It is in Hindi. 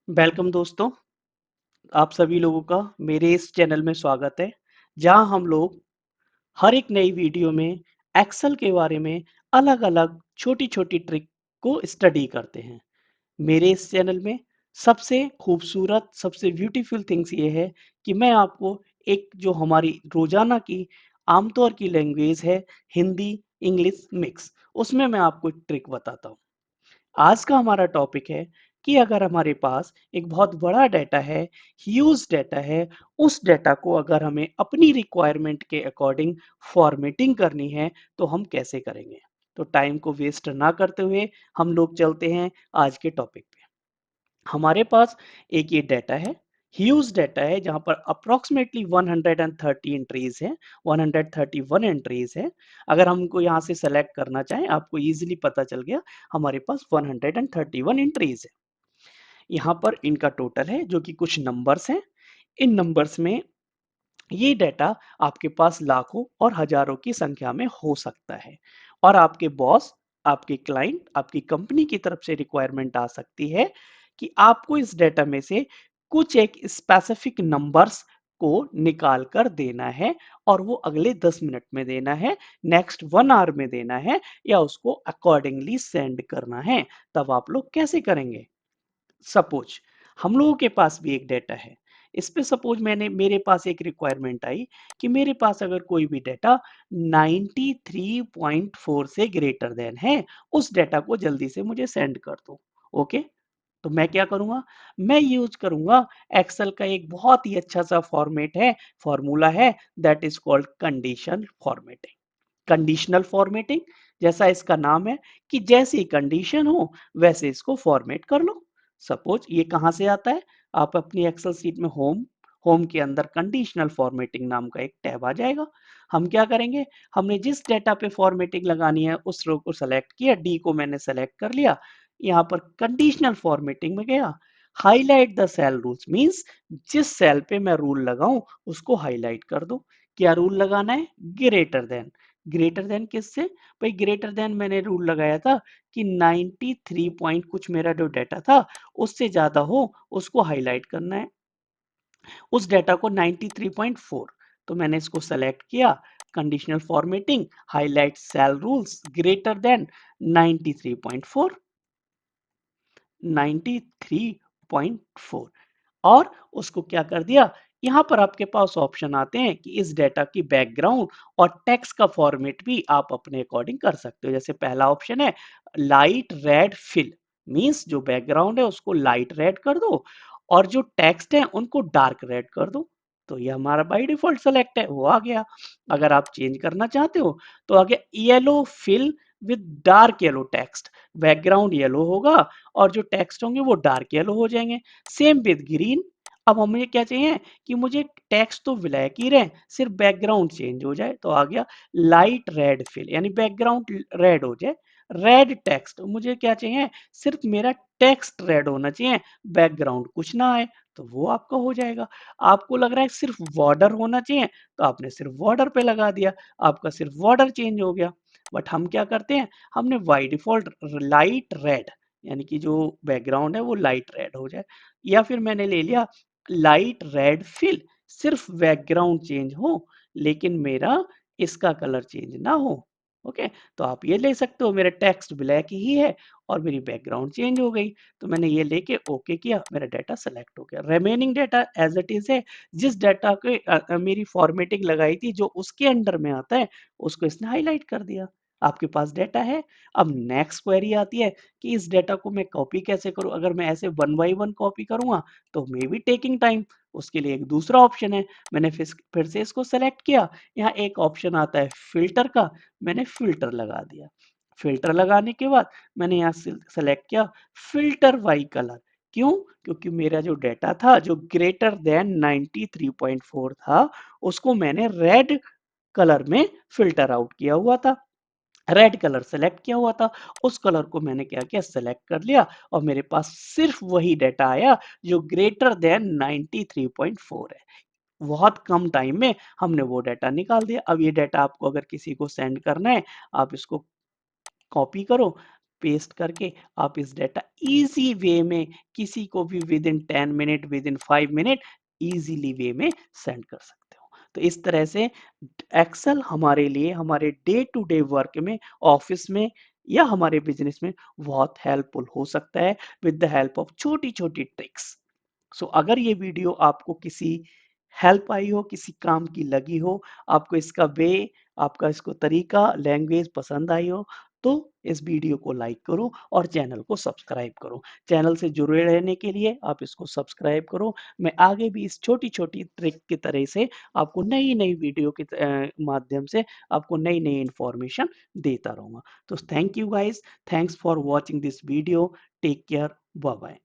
वेलकम दोस्तों, आप सभी लोगों का मेरे इस चैनल में स्वागत है, जहां हम लोग हर एक नई वीडियो में एक्सेल के बारे में अलग-अलग छोटी-छोटी ट्रिक को स्टडी करते हैं। मेरे इस चैनल में सबसे खूबसूरत, सबसे ब्यूटीफुल थिंग्स ये है कि मैं आपको एक जो हमारी रोजाना की आमतौर की लैंग्वेज है, हिंदी, इंग्लिश मिक्स, उसमें मैं आपको एक ट्रिक बताता हूँ। आज का हमारा टॉपिक है कि अगर हमारे पास एक बहुत बड़ा डाटा है, ह्यूज डाटा है, उस डाटा को अगर हमें अपनी रिक्वायरमेंट के अकॉर्डिंग फॉर्मेटिंग करनी है, तो हम कैसे करेंगे? तो टाइम को वेस्ट ना करते हुए हम लोग चलते हैं आज के टॉपिक पे। हमारे पास एक ये डाटा है, ह्यूज डाटा है जहां पर अप्रोक्सीमेटली 130 एंट्रीज है, 131 एंट्रीज है। अगर हमको यहाँ से सेलेक्ट करना चाहें, आपको इजीली पता चल गया हमारे पास 131 एंट्रीज है। यहाँ पर इनका टोटल है जो कि कुछ नंबर्स हैं। इन नंबर्स में ये डाटा आपके पास लाखों और हजारों की संख्या में हो सकता है और आपके बॉस, आपके क्लाइंट, आपकी कंपनी की तरफ से रिक्वायरमेंट आ सकती है कि आपको इस डाटा में से कुछ एक स्पेसिफिक नंबर्स को निकाल कर देना है और वो अगले 10 मिनट में देना है, नेक्स्ट 1 आवर में देना है या उसको अकॉर्डिंगली सेंड करना है। तब आप लोग कैसे करेंगे? सपोज हम लोगों के पास भी एक डेटा है। इस पे सपोज मैंने मेरे पास एक रिक्वायरमेंट आई कि मेरे पास अगर कोई भी डेटा 93.4 से ग्रेटर देन है, उस डेटा को जल्दी से मुझे सेंड कर दो। ओके, तो मैं क्या करूंगा? मैं यूज करूंगा एक्सेल का एक बहुत ही अच्छा सा फॉर्मेट है, फॉर्मूला है, that is called condition formatting. Conditional formatting, जैसा इसका नाम है कि जैसी कंडीशन हो वैसे इसको फॉर्मेट कर लो। सपोज ये कहाँ से आता है? आप अपनी एक्सेल शीट में होम, होम के अंदर कंडीशनल फॉर्मेटिंग नाम का एक टैब आ जाएगा। हम क्या करेंगे? हमने जिस डेटा पे फॉर्मेटिंग लगानी है उस रो को सेलेक्ट किया, डी को मैंने सेलेक्ट कर लिया। यहाँ पर कंडीशनल फॉर्मेटिंग में गया, highlight the cell rules means जिस सेल पे मैं रूल लगाऊं उसको हाईलाइट कर दो। क्या रूल लगाना है? Greater than. ग्रेटर देन किससे? भाई ग्रेटर देन मैंने रूल लगाया था कि 93 पॉइंट कुछ मेरा जो डाटा था उससे ज्यादा हो उसको हाईलाइट करना है, उस डाटा को 93.4। तो मैंने इसको सेलेक्ट किया, conditional formatting, highlight cell rules greater than 93.4, 93.4 और उसको क्या कर दिया? यहाँ पर आपके पास ऑप्शन आते हैं कि इस डेटा की बैकग्राउंड और टेक्स्ट का फॉर्मेट भी आप अपने अकॉर्डिंग कर सकते हो। जैसे पहला ऑप्शन है लाइट रेड फिल, मींस जो बैकग्राउंड है उसको लाइट रेड कर दो और जो टेक्स्ट है उनको डार्क रेड कर दो। तो ये हमारा बाय डिफॉल्ट सेलेक्ट है, वो आ गया। अगर आप चेंज करना चाहते हो तो आ गया yellow fill with dark yellow text. Background yellow होगा और जो टेक्स्ट होंगे वो डार्क येलो हो जाएंगे। Same with green. अब हमें क्या चाहिए कि मुझे टेक्स्ट तो ब्लैक ही रहे, सिर्फ बैकग्राउंड चेंज हो जाए। तो आ गया लाइट रेड फिल, यानी बैकग्राउंड रेड हो जाए। रेड टेक्स्ट, मुझे क्या चाहिए? सिर्फ मेरा टेक्स्ट रेड होना चाहिए, बैकग्राउंड कुछ ना आए। तो वो आपका हो जाएगा। आपको लग रहा है सिर्फ बॉर्डर होना चाहिए, तो आपने सिर्फ बॉर्डर पे लगा दिया, आपका सिर्फ बॉर्डर चेंज हो गया। बट हम क्या करते हैं? हमने बाई डिफॉल्ट लाइट रेड, यानी कि जो बैकग्राउंड है वो लाइट रेड हो जाए, या फिर मैंने ले लिया लाइट रेड फिल, सिर्फ बैकग्राउंड चेंज हो लेकिन मेरा इसका कलर चेंज ना हो। ओके, तो आप ये ले सकते हो, मेरा टेक्स्ट ब्लैक ही है और मेरी बैकग्राउंड चेंज हो गई। तो मैंने ये लेके ओके किया, मेरा डाटा सेलेक्ट हो गया। Remaining data as it is है। जिस डाटा के मेरी फॉर्मेटिंग लगाई थी जो उसके अंडर में आता है उसको इसने हाईलाइट कर दिया। आपके पास डाटा है। अब नेक्स्ट क्वेरी आती है कि इस डेटा को मैं कॉपी कैसे करूं? अगर मैं ऐसे वन बाय वन कॉपी करूंगा तो मे बी टेकिंग टाइम। उसके लिए एक दूसरा ऑप्शन है, मैंने फिर से इसको सेलेक्ट किया। यहाँ एक ऑप्शन आता है फिल्टर का, मैंने फिल्टर लगा दिया। फिल्टर लगाने के बाद मैंने यहाँ सेलेक्ट किया फिल्टर बाई कलर। क्यों? क्योंकि मेरा जो डेटा था जो ग्रेटर देन 93.4 था उसको मैंने रेड कलर में फिल्टर आउट किया हुआ था, रेड कलर सेलेक्ट किया हुआ था। उस कलर को मैंने क्या किया? सेलेक्ट कर लिया और मेरे पास सिर्फ वही डाटा आया जो ग्रेटर देन 93.4 है। बहुत कम टाइम में हमने वो डाटा निकाल दिया। अब ये डाटा आपको अगर किसी को सेंड करना है, आप इसको कॉपी करो, पेस्ट करके आप इस डेटा इजी वे में किसी को भी within 10 minute, within 5 minute easily way में सेंड कर सकते हो। तो इस तरह से एक्सेल हमारे लिए हमारे डे टू डे वर्क में, ऑफिस में या हमारे बिजनेस में बहुत हेल्पफुल हो सकता है विद द हेल्प ऑफ छोटी-छोटी ट्रिक्स। सो अगर ये वीडियो आपको किसी हेल्प आई हो, किसी काम की लगी हो, आपको इसका वे, आपका इसको तरीका, लैंग्वेज पसंद आई हो, तो इस वीडियो को लाइक करो और चैनल को सब्सक्राइब करो। चैनल से जुड़े रहने के लिए आप इसको सब्सक्राइब करो। मैं आगे भी इस छोटी-छोटी ट्रिक की तरह से आपको नई-नई वीडियो के माध्यम से आपको नई-नई इन्फॉर्मेशन देता रहूँगा। तो thank you guys, thanks for watching this video, take care, bye bye.